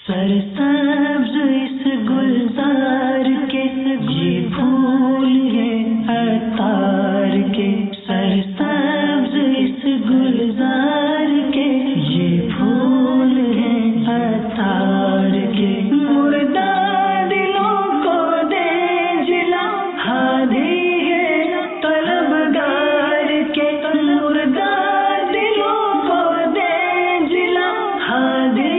سرسبز اس گلزار کے یہ پھول ہیں عطار کے، سرسبز اس گلزار کے یہ پھول ہیں عطار کے، مردہ دلوں کو دے جلا ہادی ہے طلبگار کے، مردہ دلوں کو دے جلا ہادی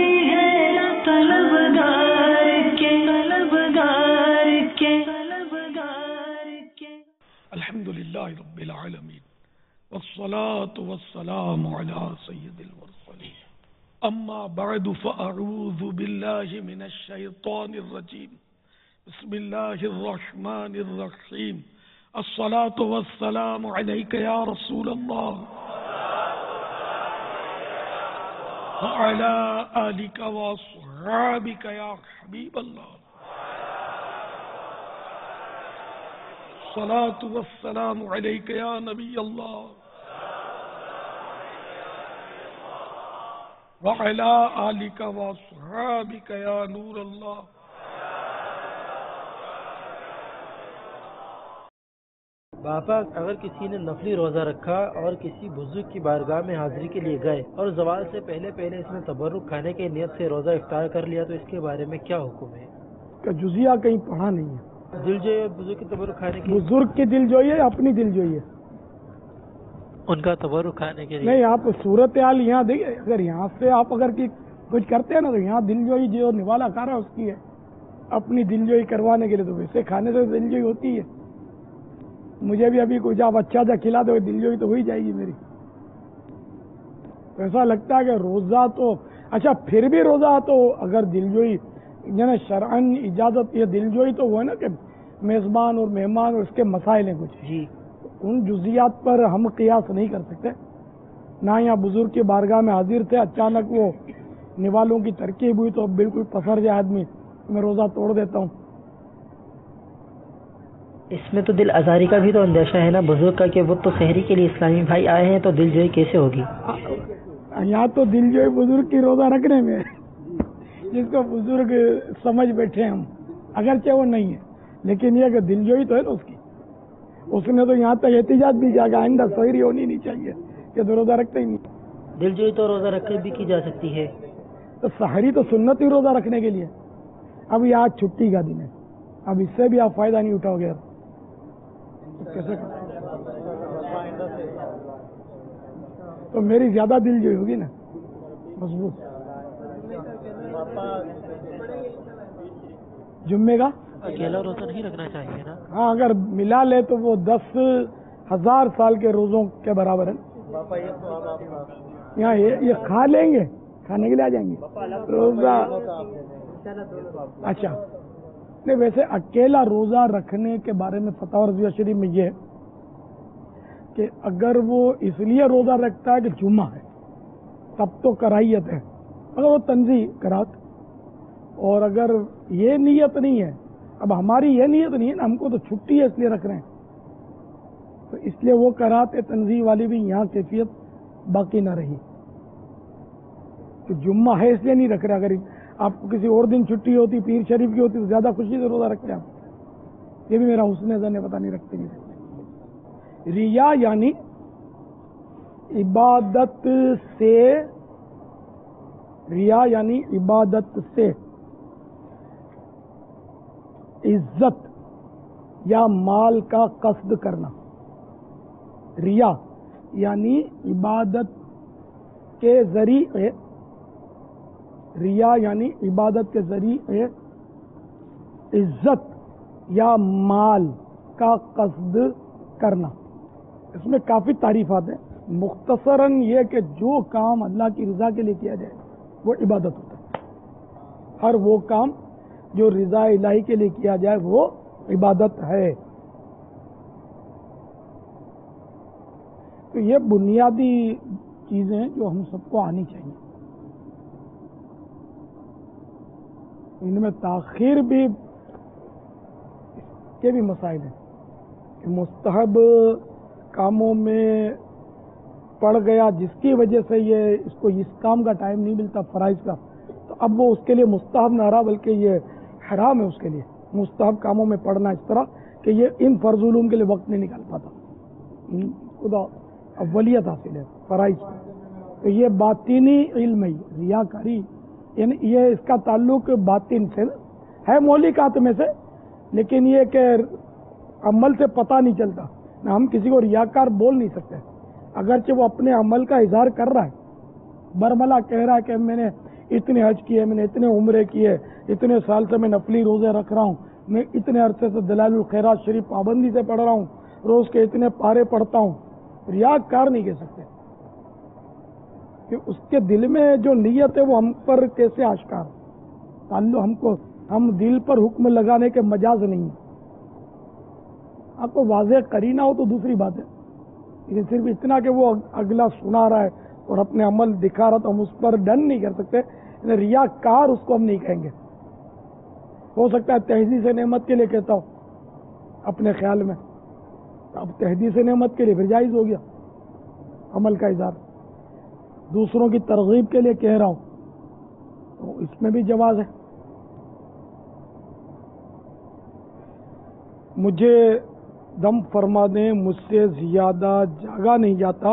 الحمدللہ رب العالمین والصلاة والسلام علی سید المرسلین، اما بعد فاعوذ باللہ من الشیطان الرجیم، بسم اللہ الرحمن الرحیم، الصلاة والسلام علیک یا رسول اللہ وعلی آلک واصحابک یا حبیب اللہ، الصلاة والسلام علیک یا نبی اللہ وعلی آلک واصحابک یا نور اللہ۔ باپا، اگر کسی نے نفلی روزہ رکھا اور کسی بزرگ کی بارگاہ میں حاضری کے لیے گئے اور زوال سے پہلے اس نے تبرک کھانے کی نیت سے روزہ افطار کر لیا تو اس کے بارے میں کیا حکم ہے؟ کہ جزیہ کہیں پڑھا نہیں ہے، دل جوئی بزرگ کی تبرک کھانے کی، بزرگ کی دل جوئی ہے، اپنی دل جوئی ہے، ان کا تبرک کھانے کے لیے نہیں۔ آپ صورتحال یہاں دیکھیں، اگر یہاں سے آپ اگر کچھ کرتے ہیں نا تو یہاں دل جوئی جو نوالا کھا رہا ہے اس کی ہے، اپنی دل جوئی کروانے کے لیے تو ویسے کھانے سے دل جوئی ہوتی ہے۔ مجھے بھی ابھی کچھ آپ اچھا کھلا دو دل جوئی تو ہو ہی جائے گی میری۔ ایسا لگتا ہے کہ روزہ تو اچھا، پھر بھی روزہ تو اگر دل جوئی یعنی شرعن اجازت، یہ دل جوئی تو وہ ہے نا کہ میزبان اور مہمان اور اس کے مسائل ہیں کچھ، جی ان جزیات پر ہم قیاس نہیں کر سکتے۔ نہ یہاں بزرگ کی بارگاہ میں حاضر تھے، اچانک وہ نوالوں کی ترکیب ہوئی تو بالکل پسر جائے آدمی، میں روزہ توڑ دیتا ہوں۔ اس میں تو دل آزاری کا بھی تو اندیشہ ہے نا بزرگ کا، کہ وہ تو سحری کے لیے اسلامی بھائی آئے ہیں تو دل جوئی کیسے ہوگی؟ یہاں تو دل جوئی بزرگ کی روزہ رکھنے میں جس کو بزرگ سمجھ بیٹھے ہم، اگرچہ وہ نہیں ہے لیکن یہ کہ دل جوئی تو ہے نا اس کی۔ اس نے تو یہاں تک احتجاج بھی کیا کہ آئندہ سحری ہونی نہیں چاہیے، کہ تو روزہ رکھتے ہی نہیں۔ دل جوئی تو روزہ رکھ بھی کی جا سکتی ہے، تو سحری تو سنت ہی روزہ رکھنے کے لیے۔ اب یہ آج چھٹی کا دن ہے، اب اس سے بھی آپ فائدہ نہیں اٹھاؤ گے، کیسے تو میری زیادہ دل جوئی ہوگی نا مضبوط۔ جمعے کا اکیلا روزہ نہیں رکھنا چاہیے نا؟ ہاں، اگر ملا لے تو وہ 10,000 سال کے روزوں کے برابر ہے۔ یہاں یہ کھا لیں گے، کھانے کے لیے آ جائیں گے روزہ۔ اچھا نہیں، ویسے اکیلا روزہ رکھنے کے بارے میں فتاوی رضویہ شریف میں یہ ہے کہ اگر وہ اس لیے روزہ رکھتا ہے کہ جمعہ ہے تب تو کراہیت ہے، اگر وہ تنزیہ کرات، اور اگر یہ نیت نہیں ہے، اب ہماری یہ نیت نہیں ہے نا، ہم کو تو چھٹی ہے اس لیے رکھ رہے ہیں، تو اس لیے وہ کرات تنزیہ والی بھی یہاں کیفیت باقی نہ رہی کہ جمعہ ہے اس لیے نہیں رکھ رہے۔ اگر آپ کو کسی اور دن چھٹی ہوتی، پیر شریف کی ہوتی تو زیادہ خوشی سے روزہ رکھتے آپ۔ یہ بھی میرا حسن ظن ہے، پتہ نہیں رکھتے نہیں رکھتے۔ ریا یعنی عبادت سے، ریا یعنی عبادت سے عزت یا مال کا قصد کرنا۔ ریا یعنی عبادت کے ذریعے، ریا یعنی عبادت کے ذریعے عزت یا مال کا قصد کرنا۔ اس میں کافی تعریفات ہیں، مختصراً یہ کہ جو کام اللہ کی رضا کے لیے کیا جائے وہ عبادت ہوتا ہے، ہر وہ کام جو رضا الہی کے لیے کیا جائے وہ عبادت ہے۔ تو یہ بنیادی چیزیں جو ہم سب کو آنی چاہیے۔ ان میں تاخیر بھی کے بھی مسائل ہیں کہ مستحب کاموں میں پڑ گیا جس کی وجہ سے یہ اس کو اس کام کا ٹائم نہیں ملتا فرائض کا، تو اب وہ اس کے لیے مستحب نہ رہا بلکہ یہ حرام ہے اس کے لیے مستحب کاموں میں پڑھنا اس طرح کہ یہ ان فرض علوم کے لیے وقت نہیں نکال پاتا. خدا اولیت حاصل ہے فرائض. تو یہ باطنی علم ہے. ریاکاری یعنی یہ اس کا تعلق باطن سے ہے مولکات میں سے, لیکن یہ کہ عمل سے پتہ نہیں چلتا. نہ ہم کسی کو ریاکار بول نہیں سکتے اگرچہ وہ اپنے عمل کا اظہار کر رہا ہے, برملا کہہ رہا ہے کہ میں نے اتنے حج کیے, میں نے اتنے عمرے کیے, اتنے سال سے میں نفلی روزے رکھ رہا ہوں, میں اتنے عرصے سے دلائل الخیرات شریف پابندی سے پڑھ رہا ہوں, روز کے اتنے پارے پڑھتا ہوں. ریاکار نہیں کہہ سکتے کہ اس کے دل میں جو نیت ہے وہ ہم پر کیسے آشکار تعلق. ہم دل پر حکم لگانے کے مجاز نہیں ہیں. آپ کو واضح قرینہ ہو تو دوسری بات ہے, لیکن صرف اتنا کہ وہ اگلا سنا رہا ہے اور اپنے عمل دکھا رہا تو ہم اس پر ڈن نہیں کر سکتے. ریاکار اس کو ہم نہیں کہیں گے. ہو سکتا ہے تحدیث نعمت کے لیے کہتا ہو اپنے خیال میں, اب تحدیث نعمت کے لیے پھر جائز ہو گیا عمل کا اظہار. دوسروں کی ترغیب کے لیے کہہ رہا ہوں تو اس میں بھی جواز ہے. مجھے دم فرما دیں, مجھ سے زیادہ جاگا نہیں جاتا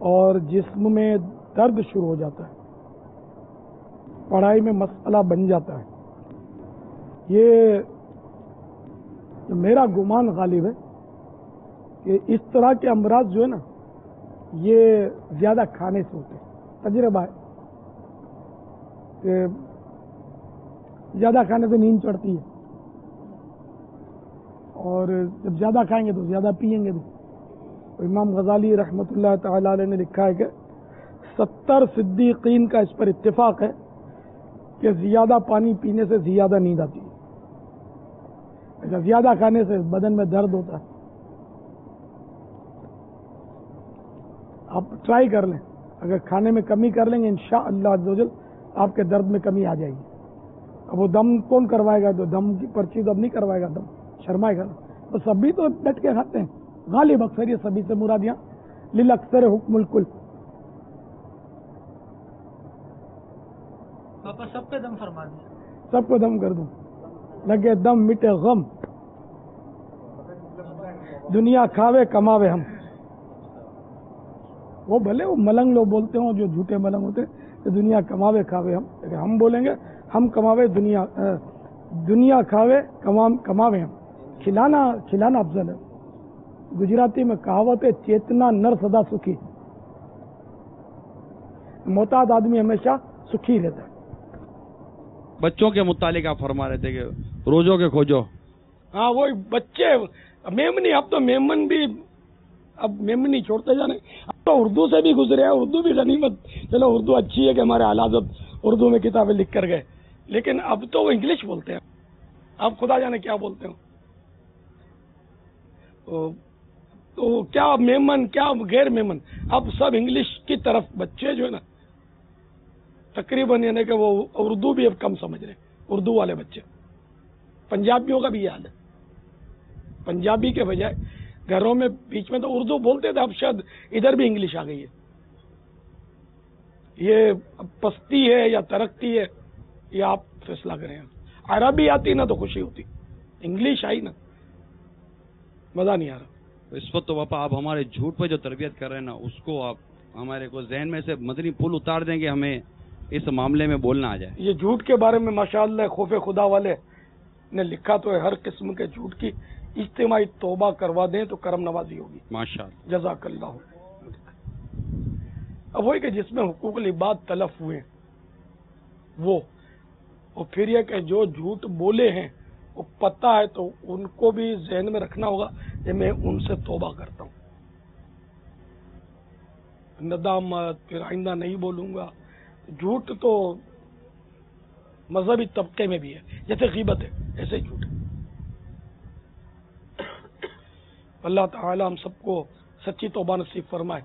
اور جسم میں درد شروع ہو جاتا ہے, پڑھائی میں مسئلہ بن جاتا ہے. یہ میرا گمان غالب ہے کہ اس طرح کے امراض جو ہے نا یہ زیادہ کھانے سے ہوتے ہیں. تجربہ ہے کہ زیادہ کھانے سے نیند چڑھتی ہے اور جب زیادہ کھائیں گے تو زیادہ پیئیں گے بھی. امام غزالی رحمۃ اللہ تعالی علیہ نے لکھا ہے کہ 70 صدیقین کا اس پر اتفاق ہے کہ زیادہ پانی پینے سے زیادہ نیند آتی ہے. زیادہ کھانے سے بدن میں درد ہوتا ہے. آپ ٹرائی کر لیں, اگر کھانے میں کمی کر لیں گے انشاءاللہ عز و جل آپ کے درد میں کمی آ جائے گی. اب وہ دم کون کروائے گا؟ تو دم کی پرچی تو اب نہیں کروائے گا, دم شرمائے گا. تو سبھی تو ڈٹ کے کھاتے ہیں, غالب اکثر یہ سبھی سے مراد یہاں للاکثر حکم الکل. پاپا سب پہ دم فرما دیں, سب کو دم کر دوں, لگے دم مٹے غم, دنیا کھاوے کماوے ہم. وہ بھلے وہ ملنگ لوگ بولتے ہوں جو جھوٹے ملنگ ہوتے ہیں کہ دنیا کماوے کھاوے ہم, لیکن ہم بولیں گے ہم کماوے دنیا کھاوے کماوے ہم. کھلانا افضل ہے. گجراتی میں کہاوت ہے چیتنا نر سدا سکھی, محتاط آدمی ہمیشہ سکھی رہتا ہے. بچوں کے متعلق آپ فرما رہے تھے کہ روزوں کے کھوجو. ہاں وہی بچے میمنی, اب تو میمن بھی اب میمنی چھوڑتے جانے. اب تو اردو سے بھی گزرے ہیں, اردو بھی غنیمت. چلو اردو اچھی ہے کہ ہمارے اعلیٰ اردو میں کتابیں لکھ کر گئے, لیکن اب تو وہ انگلش بولتے ہیں. اب خدا جانے کیا بولتے ہوں. تو کیا میمن کیا غیر میمن, اب سب انگلش کی طرف بچے جو ہے نا تقریباً, یعنی کہ وہ اردو بھی اب کم سمجھ رہے ہیں. اردو والے بچے, پنجابیوں کا بھی یہ حال ہے. پنجابی کے بجائے گھروں میں بیچ میں تو اردو بولتے تھے, اب شاید ادھر بھی انگلش آ گئی ہے. یہ پستی ہے یا ترقی ہے یہ آپ فیصلہ کریں. عربی آتی نا تو خوشی ہوتی, انگلش آئی نا مزہ نہیں آ رہا. اس وقت تو پاپا آپ ہمارے جھوٹ پہ جو تربیت کر رہے ہیں نا, اس کو آپ ہمارے کو ذہن میں سے مدنی پل اتار دیں گے, ہمیں اس معاملے میں بولنا آ جائے. یہ جھوٹ کے بارے میں ماشاءاللہ خوف خدا والے نے لکھا تو ہے, ہر قسم کے جھوٹ کی اجتماعی توبہ کروا دیں تو کرم نوازی ہوگی. ماشاءاللہ, جزاک اللہ. اب وہی کہ جس میں حقوق العباد تلف ہوئے وہ, اور پھر یہ کہ جو جھوٹ بولے ہیں وہ پتہ ہے تو ان کو بھی ذہن میں رکھنا ہوگا کہ میں ان سے توبہ کرتا ہوں, ندامت, پھر آئندہ نہیں بولوں گا. جھوٹ تو مذہبی طبقے میں بھی ہے, جیسے غیبت ہے ایسے جھوٹ ہے. اللہ تعالی ہم سب کو سچی توبہ نصیب فرمائے.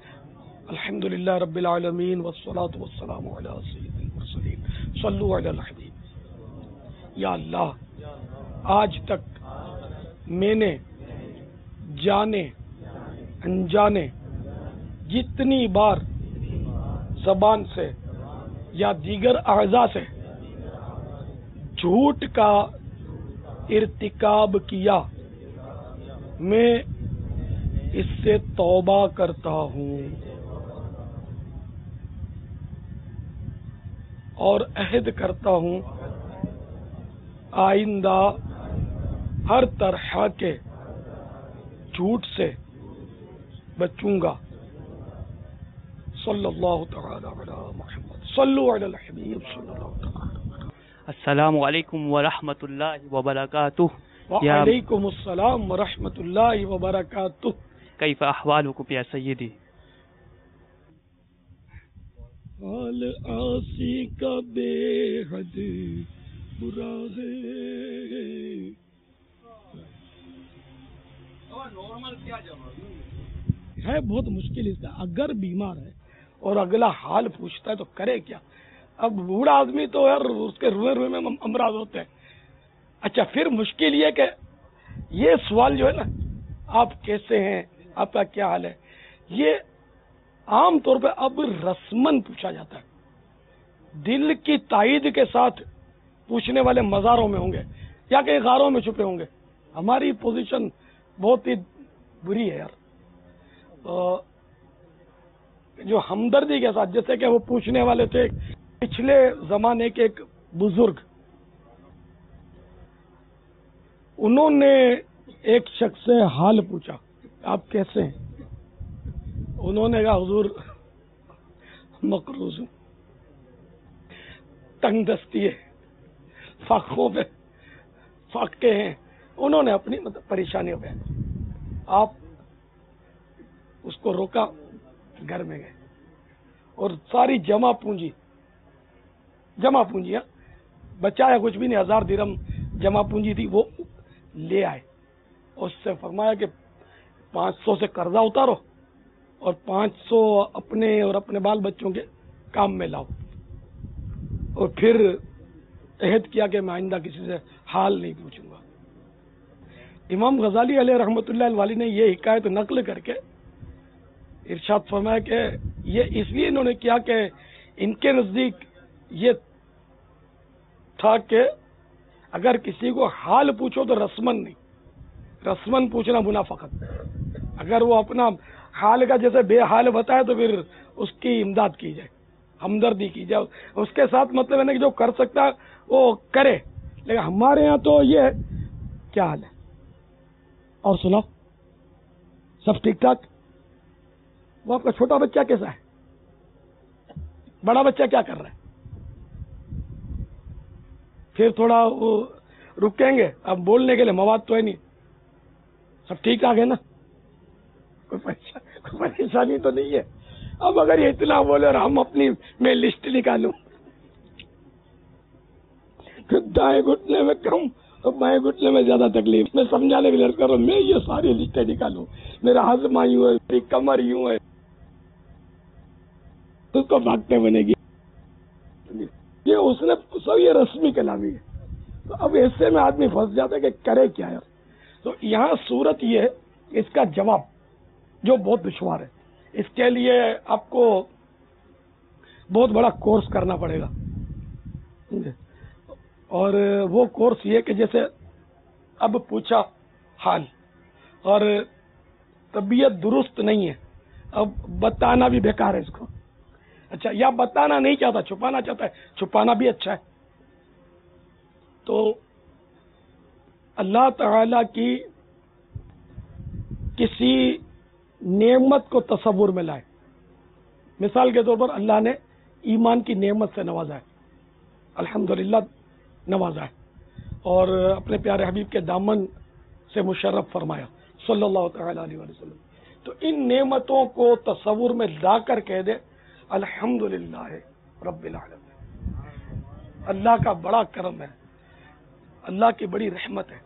الحمدللہ رب العالمین والصلاة والسلام علی سید المرسلین صلو علی الحبیب. یا اللہ, آج تک میں نے جانے انجانے جتنی بار زبان سے یا دیگر اعضاء سے جھوٹ کا ارتکاب کیا، میں اس سے توبہ کرتا ہوں اور عہد کرتا ہوں آئندہ ہر طرح کے جھوٹ سے بچوں گا۔ صلی اللہ تعالی علی محمد، صلو علی الحبیب صلی اللہ تعالی۔ السلام علیکم ورحمۃ اللہ وبرکاتہ۔ وعلیکم السلام ورحمۃ اللہ وبرکاتہ۔ کیف احوالکم یا سیدی؟ حال آسی کا بے حد برا ہے بہت مشکل اس کا۔ اگر بیمار ہے اور اگلا حال پوچھتا ہے تو کرے کیا؟ اب بوڑھا آدمی تو یار اس کے روئے روئے میں امراض ہوتے ہیں۔ اچھا پھر مشکل یہ کہ یہ سوال جو ہے نا، آپ کیسے ہیں، آپ کا کیا حال ہے، یہ عام طور پہ اب رسمن پوچھا جاتا ہے۔ دل کی تائید کے ساتھ پوچھنے والے مزاروں میں ہوں گے یا کہیں غاروں میں چھپے ہوں گے۔ ہماری پوزیشن بہت ہی بری ہے یار، جو ہمدردی کے ساتھ، جیسے کہ وہ پوچھنے والے تھے پچھلے زمانے کے ایک بزرگ، انہوں نے ایک شخص سے حال پوچھا، آپ کیسے ہیں؟ انہوں نے کہا حضور مقروض ہوں، تنگ دستی ہے، فاقوں پہ فاقے ہیں۔ انہوں نے اپنی پریشانی بیان کی۔ آپ اس کو روکا، گھر میں گئے اور ساری جمع پونجی بچایا کچھ بھی نہیں، 1000 درہم جمع پونجی تھی، وہ لے آئے۔ اس سے فرمایا کہ 500 سے قرضہ اتارو اور 500 اپنے اور اپنے بال بچوں کے کام میں لاؤ، اور پھر عہد کیا کہ میں آئندہ کسی سے حال نہیں پوچھوں گا۔ امام غزالی علیہ رحمۃ اللہ الوالی نے یہ حکایت نقل کر کے ارشاد فرمایا کہ یہ اس لیے انہوں نے کیا کہ ان کے نزدیک یہ تھا کہ اگر کسی کو حال پوچھو تو رسمن نہیں، رسمن پوچھنا منافقت۔ اگر وہ اپنا حال کا جیسے بے حال بتائے تو پھر اس کی امداد کی جائے، ہمدردی کی جائے، اس کے ساتھ مطلب ہے نا کہ جو کر سکتا ہے وہ کرے۔ لیکن ہمارے ہاں تو یہ کیا حال ہے، اور سناؤ سب ٹھیک ٹھاک؟ وہ آپ کا چھوٹا بچہ کیسا ہے، بڑا بچہ کیا کر رہا ہے؟ پھر تھوڑا وہ رکیں گے، اب بولنے کے لیے مواد تو ہے نہیں، سب ٹھیک ٹھاک ہے نا، کوئی پریشانی تو نہیں ہے؟ اب اگر یہ اتنا بولے اور ہم اپنی میں لسٹ نکالوں، پھر دائیں گھٹنے میں کم اور بائیں گھٹنے میں زیادہ تکلیف، میں سمجھانے کے لیے کر رہا ہوں، میں یہ ساری لسٹیں نکالوں، میرا ہضمہ یوں ہے، میری کمر یوں ہے، اس کو بھاگتے بنے گی، یہ اس نے سب یہ رسمی کلامی ہے۔ تو اب ایسے میں آدمی پھنس جاتا ہے کہ کرے کیا یار۔ تو یہاں صورت یہ ہے، اس کا جواب جو بہت دشوار ہے، اس کے لیے آپ کو بہت بڑا کورس کرنا پڑے گا، اور وہ کورس یہ کہ جیسے اب پوچھا حال اور طبیعت درست نہیں ہے، اب بتانا بھی بیکار ہے اس کو، اچھا یا بتانا نہیں چاہتا، چھپانا چاہتا ہے، چھپانا بھی اچھا ہے، تو اللہ تعالی کی کسی نعمت کو تصور میں لائے۔ مثال کے طور پر اللہ نے ایمان کی نعمت سے نوازا ہے، الحمدللہ نوازا ہے، اور اپنے پیارے حبیب کے دامن سے مشرف فرمایا صلی اللہ تعالی علیہ وسلم۔ تو ان نعمتوں کو تصور میں لا کر کہہ دے الحمدللہ رب العالمین، اللہ کا بڑا کرم ہے، اللہ کی بڑی رحمت ہے،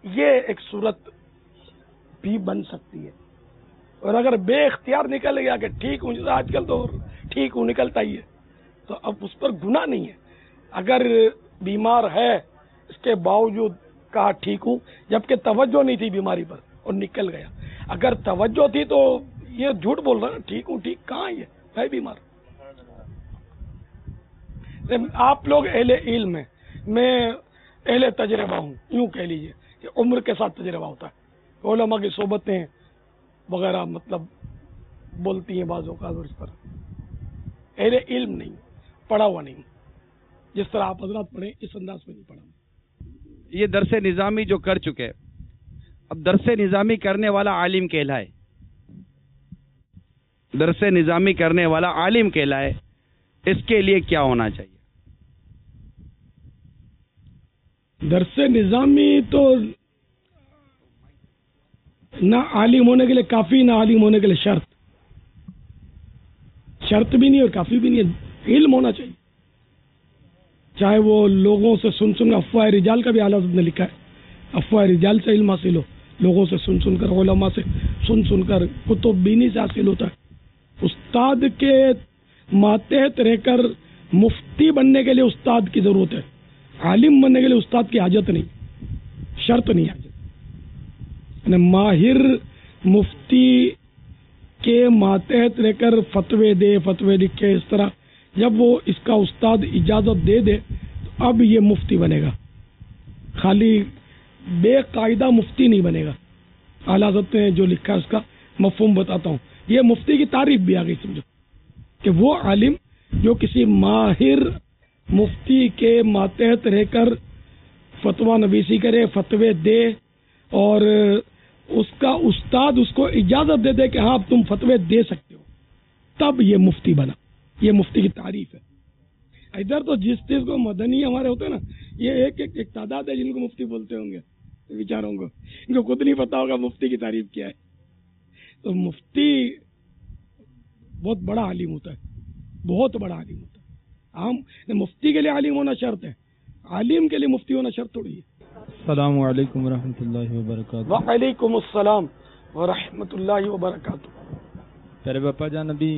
یہ ایک صورت بھی بن سکتی ہے۔ اور اگر بے اختیار نکل گیا کہ ٹھیک ہوں، جیسے آج کل تو ٹھیک ہوں نکلتا ہی ہے، تو اب اس پر گناہ نہیں ہے۔ اگر بیمار ہے اس کے باوجود کہا ٹھیک ہوں، جبکہ توجہ نہیں تھی بیماری پر اور نکل گیا۔ اگر توجہ تھی تو یہ جھوٹ بول رہا ہے، ٹھیک ہوں، ٹھیک کہاں ہے، ہے بیمار۔ آپ لوگ اہل علم ہیں، میں اہل تجربہ ہوں، یوں کہہ لیجئے کہ عمر کے ساتھ تجربہ ہوتا ہے، علماء کی صحبتیں وغیرہ مطلب بولتی ہیں بعض اوقات، اور اس پر اہل علم نہیں، پڑھا ہوا نہیں، جس طرح آپ حضرات پڑھیں اس انداز میں نہیں پڑھا۔ یہ درس نظامی جو کر چکے، اب درس نظامی کرنے والا عالم کہلائے، درس نظامی کرنے والا عالم کہلائے، اس کے لیے کیا ہونا چاہیے؟ درس نظامی تو نہ عالم ہونے کے لیے کافی، نہ عالم ہونے کے لیے شرط بھی نہیں اور کافی بھی نہیں ہے، علم ہونا چاہیے، چاہے وہ لوگوں سے سن سن، افواہ رجال کا بھی اعلیٰ حضرت نے لکھا ہے، افواہ رجال سے علم حاصل ہو، لوگوں سے سن سن کر، علماء سے سن سن کر، کتب بینی سے حاصل ہوتا ہے۔ استاد کے ماتحت رہ کر مفتی بننے کے لیے استاد کی ضرورت ہے، عالم بننے کے لیے استاد کی حاجت نہیں، شرط نہیں حاجت۔ یعنی ماہر مفتی کے ماتحت رہ کر فتوے دے، فتوے لکھے، اس طرح جب وہ اس کا استاد اجازت دے دے تو اب یہ مفتی بنے گا، خالی بے قاعدہ مفتی نہیں بنے گا۔ اعلیٰ حضرت نے جو لکھا اس کا مفہوم بتاتا ہوں، یہ مفتی کی تعریف بھی آ گئی سمجھو، کہ وہ عالم جو کسی ماہر مفتی کے ماتحت رہ کر فتویٰ نویسی کرے، فتوے دے، اور اس کا استاد اس کو اجازت دے دے کہ ہاں تم فتوے دے سکتے ہو، تب یہ مفتی بنا۔ یہ مفتی کی تعریف ہے۔ ادھر تو جس چیز کو مدنی ہمارے ہوتے ہیں نا، یہ ایک تعداد ہے جن کو مفتی بولتے ہوں گے، بیچاروں کو، ان کو خود نہیں پتا ہوگا مفتی کی تعریف کیا ہے۔ تو مفتی بہت بڑا عالم ہوتا ہے، بہت بڑا عالم ہوتا ہے۔ عام مفتی کے لیے عالم ہونا شرط ہے، عالم کے لیے مفتی ہونا شرط تھوڑی ہے۔ السلام علیکم ورحمۃ اللہ وبرکاتہ۔ وعلیکم السلام ورحمۃ اللہ وبرکاتہ۔ پیارے باپا جان، ابھی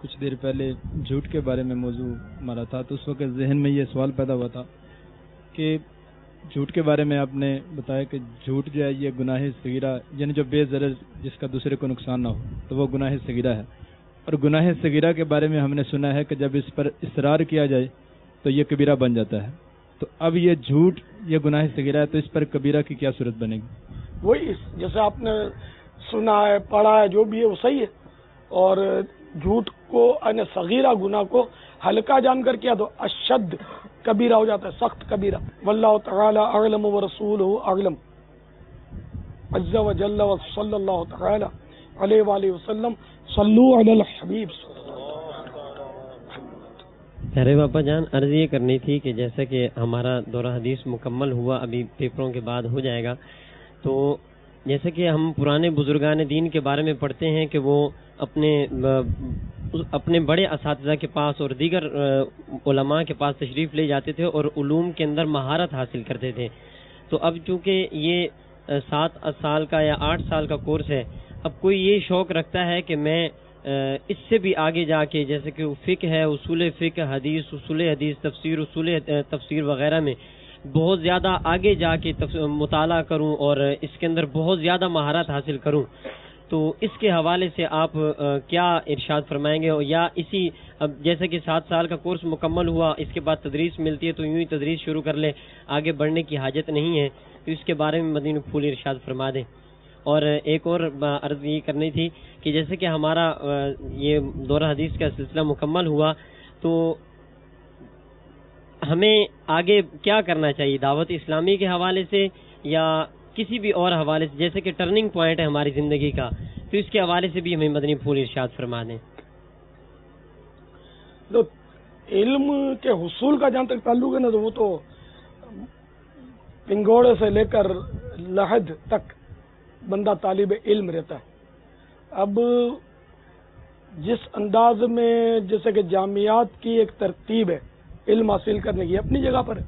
کچھ دیر پہلے جھوٹ کے بارے میں موضوع ہمارا تھا، تو اس وقت ذہن میں یہ سوال پیدا ہوا تھا کہ جھوٹ کے بارے میں آپ نے بتایا کہ جھوٹ جو ہے یہ گناہ صغیرہ، یعنی جو بے ضرر جس کا دوسرے کو نقصان نہ ہو تو وہ گناہ صغیرہ ہے، اور گناہ صغیرہ کے بارے میں ہم نے سنا ہے کہ جب اس پر اصرار کیا جائے تو یہ کبیرہ بن جاتا ہے۔ تو اب یہ جھوٹ یہ گناہ صغیرہ ہے، تو اس پر کبیرہ کی کیا صورت بنے گی؟ وہی جیسے آپ نے سنا ہے، پڑھا ہے، جو بھی ہے وہ صحیح ہے، اور جھوٹ کو یعنی صغیرہ گناہ کو ہلکا جان کر کیا تو اشد کبیرہ ہو جاتا ہے، سخت کبیرہ۔ واللہ تعالی اعلم ورسولہ اعلم عز وجل وصلی اللہ تعالی علیہ وآلہ وسلم صلو علی الحبیب۔ ارے باپا جان، عرض یہ کرنی تھی کہ جیسا کہ ہمارا دورہ حدیث مکمل ہوا، ابھی پیپروں کے بعد ہو جائے گا، تو جیسے کہ ہم پرانے بزرگان دین کے بارے میں پڑھتے ہیں کہ وہ اپنے بڑے اساتذہ کے پاس اور دیگر علماء کے پاس تشریف لے جاتے تھے اور علوم کے اندر مہارت حاصل کرتے تھے۔ تو اب چونکہ یہ 7 سال کا یا 8 سال کا کورس ہے، اب کوئی یہ شوق رکھتا ہے کہ میں اس سے بھی آگے جا کے، جیسے کہ فقہ ہے، اصول فقہ، حدیث، اصول حدیث، تفسیر، اصول تفسیر وغیرہ میں بہت زیادہ آگے جا کے مطالعہ کروں اور اس کے اندر بہت زیادہ مہارت حاصل کروں، تو اس کے حوالے سے آپ کیا ارشاد فرمائیں گے؟ یا اسی اب جیسے کہ 7 سال کا کورس مکمل ہوا، اس کے بعد تدریس ملتی ہے تو یوں ہی تدریس شروع کر لے، آگے بڑھنے کی حاجت نہیں ہے، تو اس کے بارے میں مدنی پھول ارشاد فرما دیں۔ اور ایک اور عرض یہ کرنی تھی کہ جیسے کہ ہمارا یہ دورہ حدیث کا سلسلہ مکمل ہوا، تو ہمیں آگے کیا کرنا چاہیے، دعوت اسلامی کے حوالے سے یا کسی بھی اور حوالے سے، جیسے کہ ٹرننگ پوائنٹ ہے ہماری زندگی کا، تو اس کے حوالے سے بھی ہمیں مدنی پھول ارشاد فرما دیں۔ تو علم کے حصول کا جہاں تک تعلق ہے نا، تو وہ تو پنگوڑے سے لے کر لحد تک بندہ طالب علم رہتا ہے۔ اب جس انداز میں جیسے کہ جامعات کی ایک ترتیب ہے علم حاصل کرنے کی، اپنی جگہ پر ہے،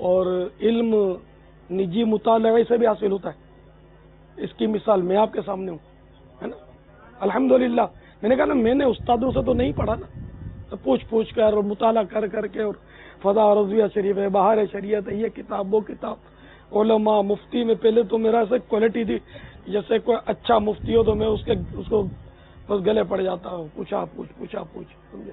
اور علم نجی مطالعے سے بھی حاصل ہوتا ہے۔ اس کی مثال میں آپ کے سامنے ہوں، ہے نا، الحمدللہ۔ میں نے کہا نا، میں نے استادوں سے تو نہیں پڑھا نا، تو پوچھ کر اور مطالعہ کر کے، اور فضا رضویہ شریف ہے، بہار شریعت ہے، یہ کتاب وہ کتاب، علماء مفتی میں پہلے تو میرا ایسا کوالٹی تھی، جیسے کوئی اچھا مفتی ہو تو میں اس کو بس گلے پڑ جاتا ہوں، پوچھا پوچھ سمجھے،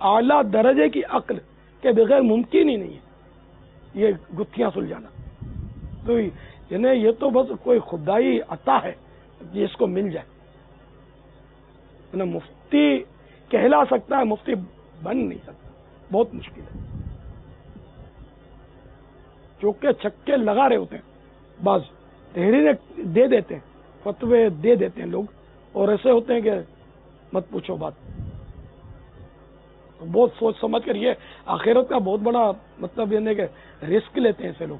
اعلیٰ درجے کی عقل کے بغیر ممکن ہی نہیں ہے یہ گتھیاں سلجھانا. تو یعنی یہ تو بس کوئی خدائی عطا ہے جس کو مل جائے. مفتی کہلا سکتا ہے, مفتی بن نہیں سکتا, بہت مشکل ہے. چوکے چھکے لگا رہے ہوتے ہیں, بعض تحریریں دے دیتے ہیں, فتوے دے دیتے ہیں لوگ, اور ایسے ہوتے ہیں کہ مت پوچھو بات. بہت سوچ سمجھ کر, یہ آخرت کا بہت بڑا مطلب یہ کہ رسک لیتے ہیں ایسے لوگ.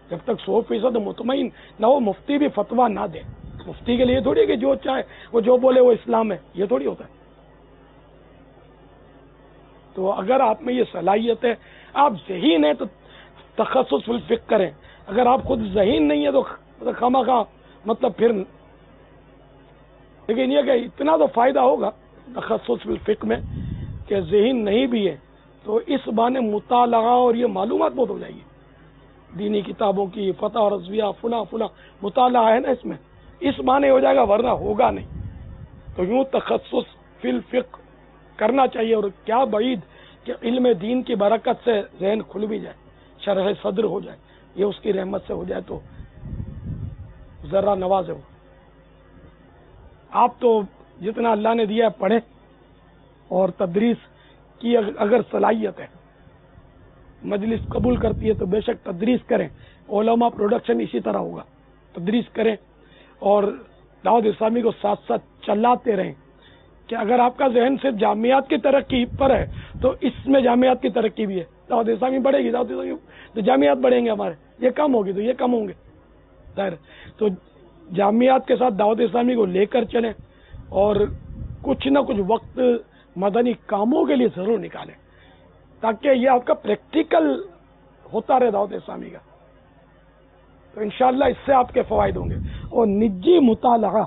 جب تک 100% مطمئن نہ ہو, مفتی بھی فتوا نہ دے. مفتی کے لیے تھوڑی کہ جو چاہے وہ جو بولے وہ اسلام ہے, یہ تھوڑی ہوتا ہے. تو اگر آپ میں یہ صلاحیت ہے, آپ ذہین ہیں تو تخصص فی الفقہ کریں. اگر آپ خود ذہین نہیں ہے تو خواہ مطلب پھر, لیکن یہ کہ اتنا تو فائدہ ہوگا تخصص فی الفقہ میں کہ ذہین نہیں بھی ہے تو اس بہانے مطالعہ اور یہ معلومات بہت ہو جائے گی. دینی کتابوں کی فتح اور رضویہ فلاں مطالعہ ہے نا اس میں, اس بہانے ہو جائے گا, ورنہ ہوگا نہیں. تو یوں تخصص فی الفقہ کرنا چاہیے. اور کیا بعید کہ علم دین کی برکت سے ذہن کھل بھی جائے, شرح صدر ہو جائے, یہ اس کی رحمت سے ہو جائے تو ذرہ نواز ہے وہ. آپ تو جتنا اللہ نے دیا ہے پڑھیں, اور تدریس کی اگر صلاحیت ہے, مجلس قبول کرتی ہے تو بے شک تدریس کریں. علماء پروڈکشن اسی طرح ہوگا, تدریس کریں اور دعوت اسلامی کو ساتھ ساتھ چلاتے رہیں. کہ اگر آپ کا ذہن صرف جامعات کی ترقی پر ہے تو اس میں جامعات کی ترقی بھی ہے. دعوت اسلامی بڑھے گی, دعوت اسلامی تو جامعات بڑھیں گے ہمارے, یہ کم ہوگی تو یہ کم ہوں گے ظاہر. تو جامعات کے ساتھ دعوت اسلامی کو لے کر چلیں, اور کچھ نہ کچھ وقت مدنی کاموں کے لیے ضرور نکالیں, تاکہ یہ آپ کا پریکٹیکل ہوتا رہے دعوت اسلامی کا. تو انشاءاللہ اس سے آپ کے فوائد ہوں گے. اور نجی مطالعہ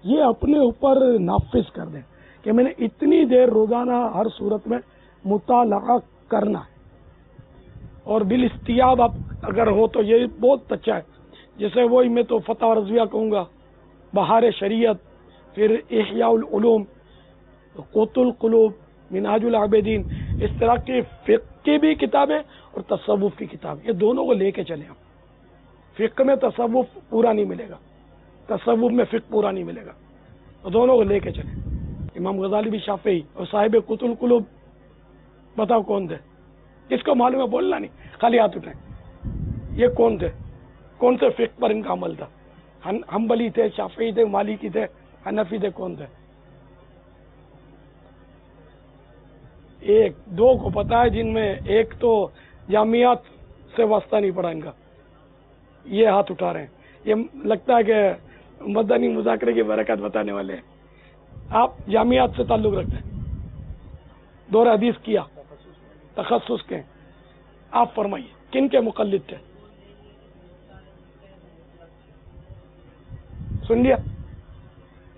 یہ اپنے اوپر نافذ کر دیں کہ میں نے اتنی دیر روزانہ ہر صورت میں مطالعہ کرنا ہے. اور بالاستیاب آپ اگر ہو تو یہ بہت اچھا ہے. جیسے وہی میں تو فتح و رضویہ کہوں گا, بہار شریعت, پھر احیاء العلوم, قوت القلوب, منہاج العابدین, اس طرح کی فقہ کی بھی کتابیں اور تصوف کی کتاب, یہ دونوں کو لے کے چلیں. ہم فقہ میں تصوف پورا نہیں ملے گا, تصوف میں فقہ پورا نہیں ملے گا, تو دونوں کو لے کے چلیں. امام غزالی بھی شافعی, اور صاحب قوت القلوب بتاؤ کون تھے؟ کس کو معلوم ہے؟ بولنا نہیں, خالی ہاتھ اٹھائیں. یہ کون تھے؟ کون سے فقہ پر ان کا عمل تھا؟ حنبلی تھے, شافعی تھے, مالکی تھے, حنفی تھے, کون تھے؟ ایک دو کو پتا ہے, جن میں ایک تو جامعات سے واسطہ نہیں پڑا ان کا, یہ ہاتھ اٹھا رہے ہیں. یہ لگتا ہے کہ مدنی مذاکرے کی برکت بتانے والے ہیں. آپ جامعات سے تعلق رکھتے ہیں, دور حدیث کیا, تخصص کے, آپ فرمائیے کن کے مقلد تھے؟ سن لیا؟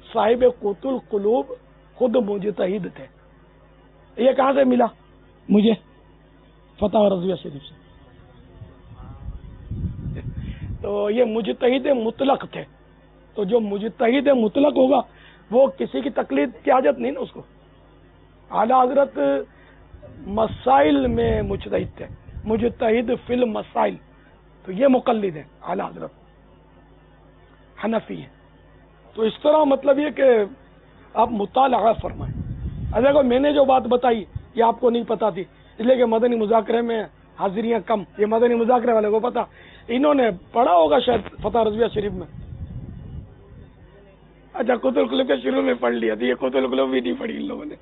صاحب قوت القلوب خود مجتہد تھے. یہ کہاں سے ملا مجھے؟ فتح و رضویہ شریف سے. تو یہ مجتہد مطلق تھے. تو جو مجتہد مطلق ہوگا وہ کسی کی تقلید کی حاجت نہیں نا اس کو. اعلیٰ حضرت مسائل میں مجتہد تھے, مجتہد فی المسائل, تو یہ مقلد ہیں. اعلیٰ حضرت حنفی ہیں. تو اس طرح مطلب یہ کہ آپ مطالعہ فرمائیں. دیکھو میں نے جو بات بتائی یہ آپ کو نہیں پتا تھی, اس لیے کہ مدنی مذاکرے میں حاضریاں کم, یہ مدنی مذاکرے والے کو پتا. انہوں نے پڑھا ہوگا شاید فتح رضویہ شریف میں. اچھا, قوت القلوب کے شروع میں پڑھ لیا تھا, یہ قوت القلوب بھی نہیں پڑھی ان لوگوں نے.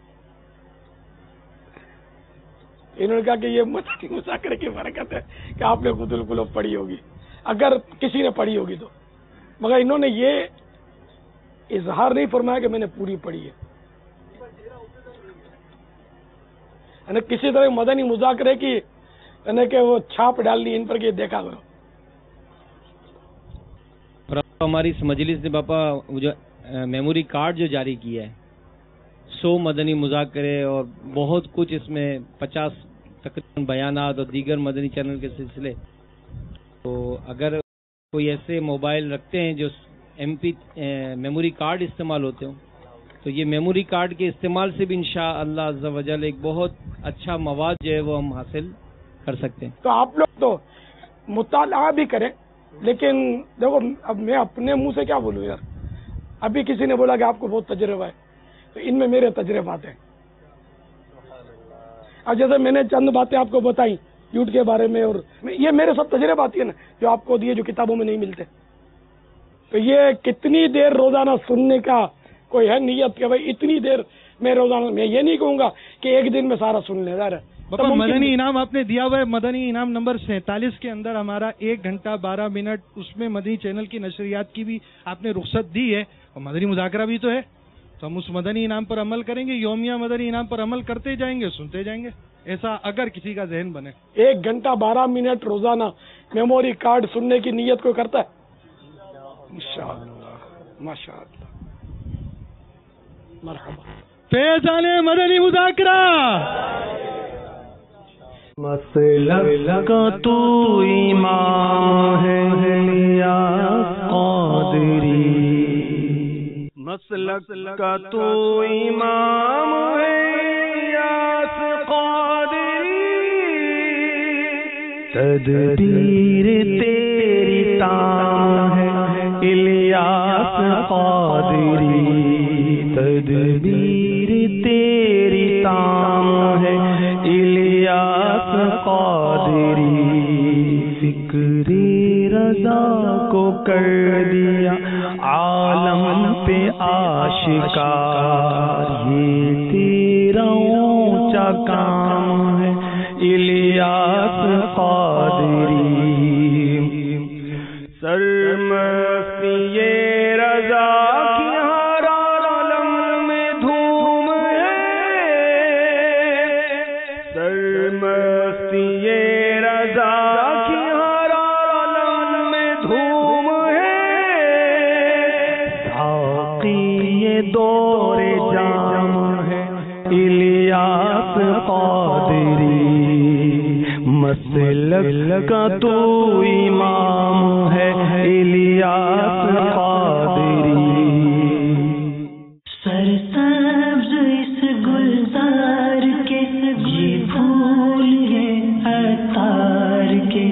انہوں نے کہا کہ یہ مدنی مذاکرے کی برکت ہے کہ آپ نے قوت القلوب پڑھی ہوگی, اگر کسی نے پڑھی ہوگی تو. مگر انہوں نے یہ اظہار نہیں فرمایا کہ میں نے پوری پڑھی ہے. کسی طرح مدنی مذاکرے کی کہ وہ چھاپ ڈالنی ان پر کہ دیکھا کرو. ہماری اس مجلس نے باپا جو میموری کارڈ جو جاری کیا ہے 100 مدنی مذاکرے اور بہت کچھ, اس میں 50 تقریباً بیانات اور دیگر مدنی چینل کے سلسلے. تو اگر کوئی ایسے موبائل رکھتے ہیں جو MP میموری کارڈ استعمال ہوتے ہوں تو یہ میموری کارڈ کے استعمال سے بھی انشاءاللہ عز و جل ایک بہت اچھا مواد جو ہے وہ ہم حاصل کر سکتے ہیں. تو آپ لوگ تو مطالعہ بھی کریں، لیکن دیکھو اب میں اپنے منہ سے کیا بولوں یار. ابھی کسی نے بولا کہ آپ کو بہت تجربہ ہے، تو ان میں میرے تجربات ہیں. اب جیسے میں نے چند باتیں آپ کو بتائیں جھوٹ کے بارے میں، اور یہ میرے سب تجربات ہیں نا جو آپ کو دیے، جو کتابوں میں نہیں ملتے. تو یہ کتنی دیر روزانہ سننے کا کوئی ہے نیت کہ بھائی اتنی دیر میں روزانہ، میں یہ نہیں کہوں گا کہ ایک دن میں سارا سن لے. باپا مدنی انعام آپ نے دیا ہوا ہے، مدنی انعام نمبر 47 کے اندر ہمارا 1 گھنٹہ 12 منٹ، اس میں مدنی چینل کی نشریات کی بھی آپ نے رخصت دی ہے، اور مدنی مذاکرہ بھی تو ہے. تو ہم اس مدنی انعام پر عمل کریں گے، یومیہ مدنی انعام پر عمل کرتے جائیں گے، سنتے جائیں گے، ایسا اگر کسی کا ذہن بنے. 1 گھنٹہ 12 منٹ روزانہ میموری کارڈ سننے کی نیت کو کرتا ہے. ماشاءاللہ ماشاءاللہ، مرحبا. فیضان مدنی مذاکرہ. مسلک کا تو امام ہے الیاس قادری، مسلک کا تو امام ہے الیاس قادری، تدبیر تیری تام ہے الیاس قادری، تدبیر تیری تام ہے الیاس قادری، فکر رضا کو کر دیا عالم پہ آشکار، یہ تیرا اونچا کام ہے الیاس قادری، سرمستی رضا کی ہر عالم میں دھوم ہے، سرمستی رضا کی ہر عالم میں دھوم ہے، ساقی دور جام ہے الیاس قادری، مسلک کا تو امام ہے الیاس قادری، سرسبز اس گلزار کے یہ پھول ہیں عطار کے،